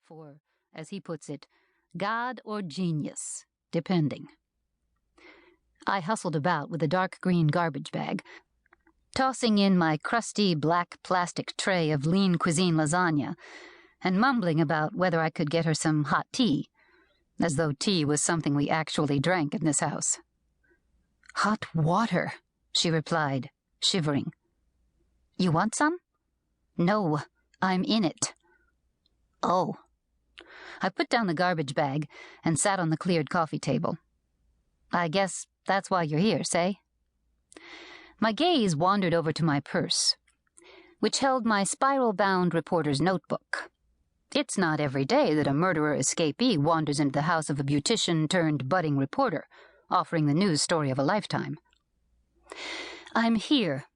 for, as he puts it, God or genius, depending. I hustled about with a dark green garbage bag, tossing in my crusty black plastic tray of lean cuisine lasagna and mumbling about whether I could get her some hot tea, as though tea was something we actually drank in this house. "Hot water," she replied, shivering. "You want some?" "No, I'm in it." "Oh." I put down the garbage bag and sat on the cleared coffee table. "I guess that's why you're here, say?" My gaze wandered over to my purse, which held my spiral-bound reporter's notebook. It's not every day that a murderer escapee wanders into the house of a beautician-turned-budding reporter, offering the news story of a lifetime. "I'm here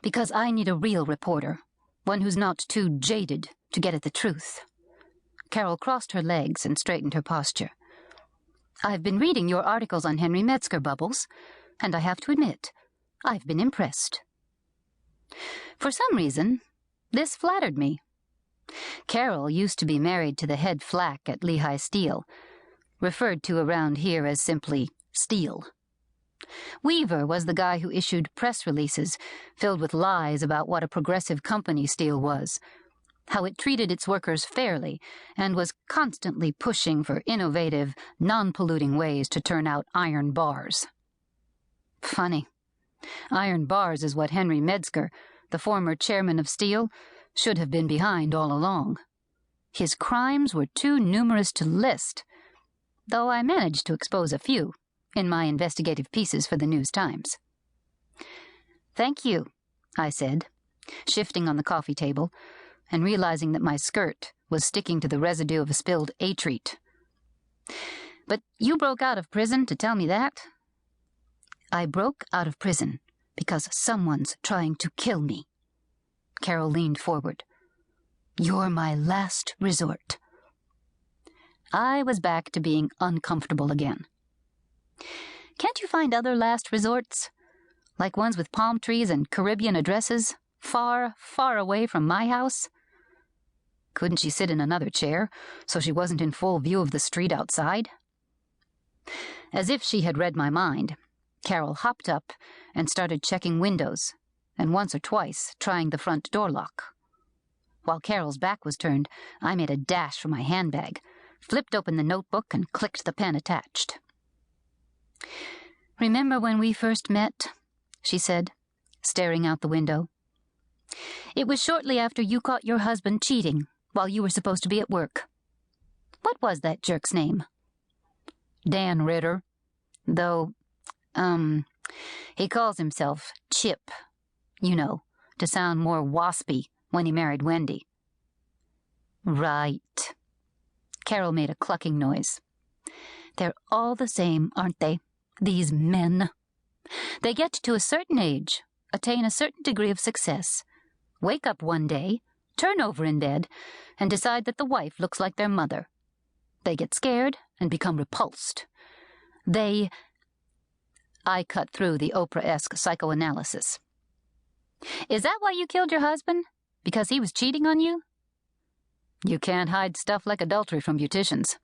because I need a real reporter, one who's not too jaded to get at the truth." Carol crossed her legs and straightened her posture. "I've been reading your articles on Henry Metzger, Bubbles, and I have to admit, I've been impressed." For some reason, this flattered me. Carol used to be married to the head flack at Lehigh Steel, referred to around here as simply Steel. Weaver was the guy who issued press releases filled with lies about what a progressive company Steel was, how it treated its workers fairly, and was constantly pushing for innovative, non-polluting ways to turn out iron bars. Funny. Iron bars is what Henry Metzger, the former chairman of Steel, should have been behind all along. His crimes were too numerous to list, though I managed to expose a few in my investigative pieces for the News-Times. "Thank you," I said, shifting on the coffee table and realizing that my skirt was sticking to the residue of a spilled A-treat. "But you broke out of prison to tell me that?" "I broke out of prison because someone's trying to kill me." Carol leaned forward. "You're my last resort." I was back to being uncomfortable again. "Can't you find other last resorts? Like ones with palm trees and Caribbean addresses, far, far away from my house?" Couldn't she sit in another chair so she wasn't in full view of the street outside? As if she had read my mind, Carol hopped up and started checking windows, and once or twice trying the front door lock. While Carol's back was turned, I made a dash for my handbag, flipped open the notebook, and clicked the pen attached. "Remember when we first met?" she said, staring out the window. "It was shortly after you caught your husband cheating while you were supposed to be at work. What was that jerk's name?" "Dan Ritter. Though, he calls himself Chip, you know, to sound more waspy when he married Wendy." "Right." Carol made a clucking noise. "They're all the same, aren't they? These men. They get to a certain age, attain a certain degree of success, wake up one day, turn over in bed, and decide that the wife looks like their mother. They get scared and become repulsed. I cut through the Oprah-esque psychoanalysis. "Is that why you killed your husband? Because he was cheating on you?" You can't hide stuff like adultery from beauticians.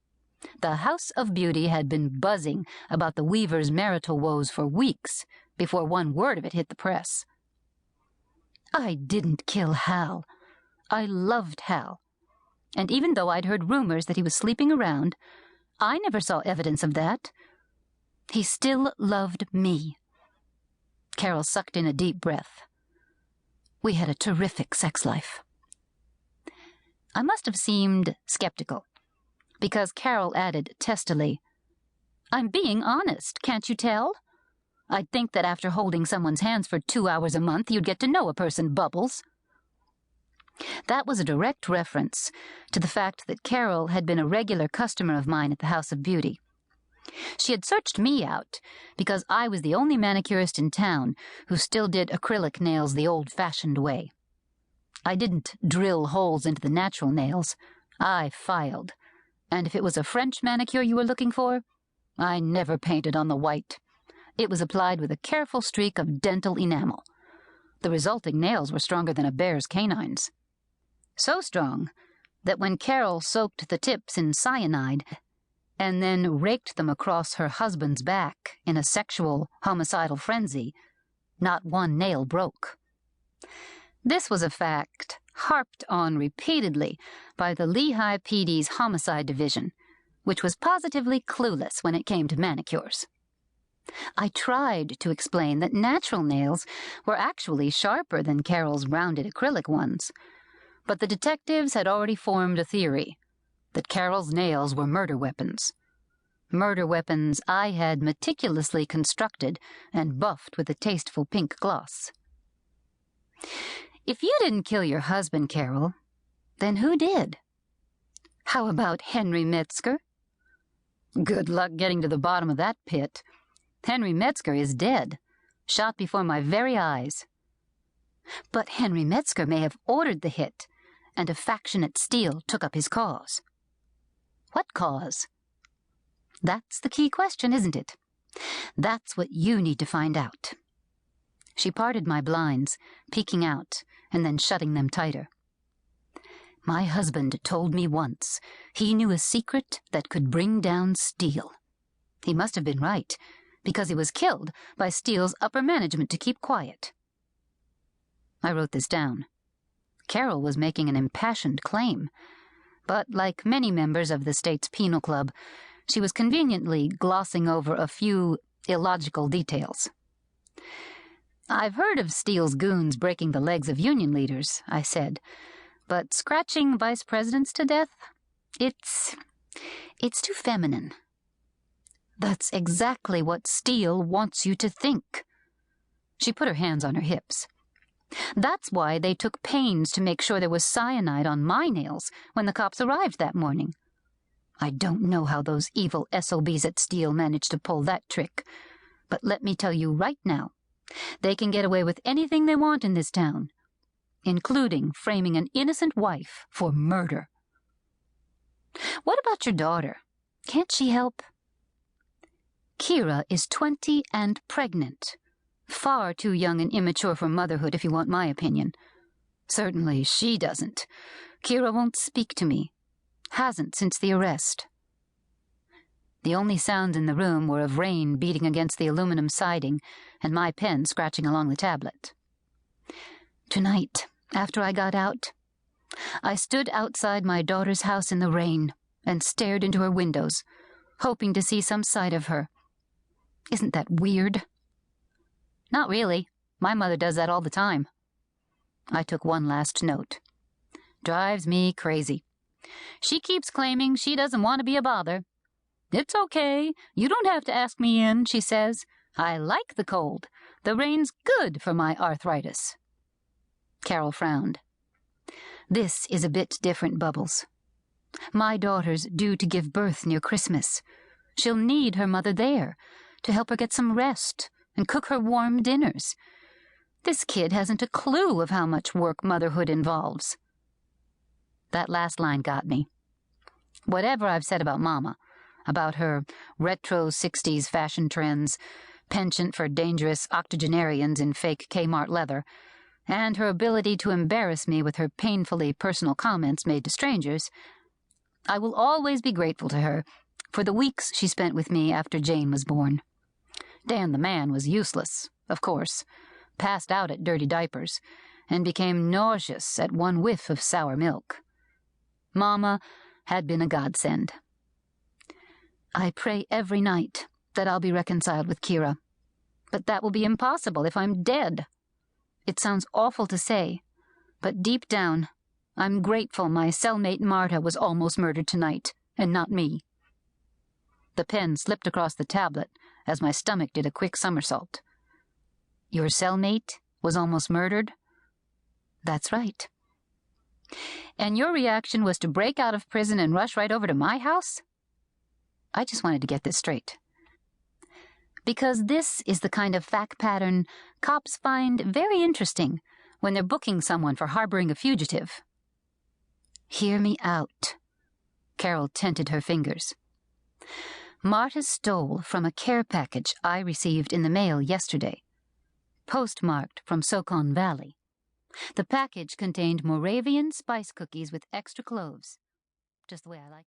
The House of Beauty had been buzzing about the Weaver's marital woes for weeks before one word of it hit the press. "I didn't kill Hal. I loved Hal. And even though I'd heard rumors that he was sleeping around, I never saw evidence of that. He still loved me." Carol sucked in a deep breath. "We had a terrific sex life." I must have seemed skeptical, because Carol added testily, "I'm being honest, can't you tell? I'd think that after holding someone's hands for 2 hours a month, you'd get to know a person, Bubbles." That was a direct reference to the fact that Carol had been a regular customer of mine at the House of Beauty. She had searched me out because I was the only manicurist in town who still did acrylic nails the old-fashioned way. I didn't drill holes into the natural nails. I filed. And if it was a French manicure you were looking for, I never painted on the white. It was applied with a careful streak of dental enamel. The resulting nails were stronger than a bear's canines. So strong that when Carol soaked the tips in cyanide and then raked them across her husband's back in a sexual, homicidal frenzy, not one nail broke. This was a fact harped on repeatedly by the Lehigh PD's Homicide Division, which was positively clueless when it came to manicures. I tried to explain that natural nails were actually sharper than Carol's rounded acrylic ones, but the detectives had already formed a theory that Carol's nails were murder weapons. Murder weapons I had meticulously constructed and buffed with a tasteful pink gloss. If you didn't kill your husband, Carol, then who did? How about Henry Metzger? Good luck getting to the bottom of that pit. Henry Metzger is dead, shot before my very eyes. But Henry Metzger may have ordered the hit, and a faction at Steele took up his cause. What cause? That's the key question, isn't it? That's what you need to find out. She parted my blinds, peeking out, and then shutting them tighter. My husband told me once he knew a secret that could bring down Steele. He must have been right, because he was killed by Steele's upper management to keep quiet. I wrote this down. Carol was making an impassioned claim, but like many members of the state's penal club, she was conveniently glossing over a few illogical details. I've heard of Steele's goons breaking the legs of union leaders, I said, but scratching vice presidents to death? It's too feminine. That's exactly what Steele wants you to think. She put her hands on her hips. That's why they took pains to make sure there was cyanide on my nails when the cops arrived that morning. I don't know how those evil SOBs at Steele managed to pull that trick, but let me tell you right now, they can get away with anything they want in this town, including framing an innocent wife for murder. What about your daughter? Can't she help? Kira is 20 and pregnant. Far too young and immature for motherhood, if you want my opinion. Certainly she doesn't. Kira won't speak to me. Hasn't since the arrest. The only sounds in the room were of rain beating against the aluminum siding and my pen scratching along the tablet. Tonight, after I got out, I stood outside my daughter's house in the rain and stared into her windows, hoping to see some sight of her. Isn't that weird? Not really. My mother does that all the time. I took one last note. Drives me crazy. She keeps claiming she doesn't want to be a bother. It's okay. You don't have to ask me in, she says. I like the cold. The rain's good for my arthritis. Carol frowned. This is a bit different, Bubbles. My daughter's due to give birth near Christmas. She'll need her mother there to help her get some rest and cook her warm dinners. This kid hasn't a clue of how much work motherhood involves. That last line got me. Whatever I've said about Mama, about her retro 60s fashion trends, penchant for dangerous octogenarians in fake Kmart leather, and her ability to embarrass me with her painfully personal comments made to strangers, I will always be grateful to her for the weeks she spent with me after Jane was born. Dan the man was useless, of course, passed out at dirty diapers, and became nauseous at one whiff of sour milk. Mama had been a godsend. I pray every night that I'll be reconciled with Kira, but that will be impossible if I'm dead. It sounds awful to say, but deep down, I'm grateful my cellmate Marta was almost murdered tonight, and not me. The pen slipped across the tablet as my stomach did a quick somersault. Your cellmate was almost murdered? That's right. And your reaction was to break out of prison and rush right over to my house? I just wanted to get this straight. Because this is the kind of fact pattern cops find very interesting when they're booking someone for harboring a fugitive. Hear me out. Carol tented her fingers. Marta stole from a care package I received in the mail yesterday, postmarked from Socon Valley. The package contained Moravian spice cookies with extra cloves, just the way I like them.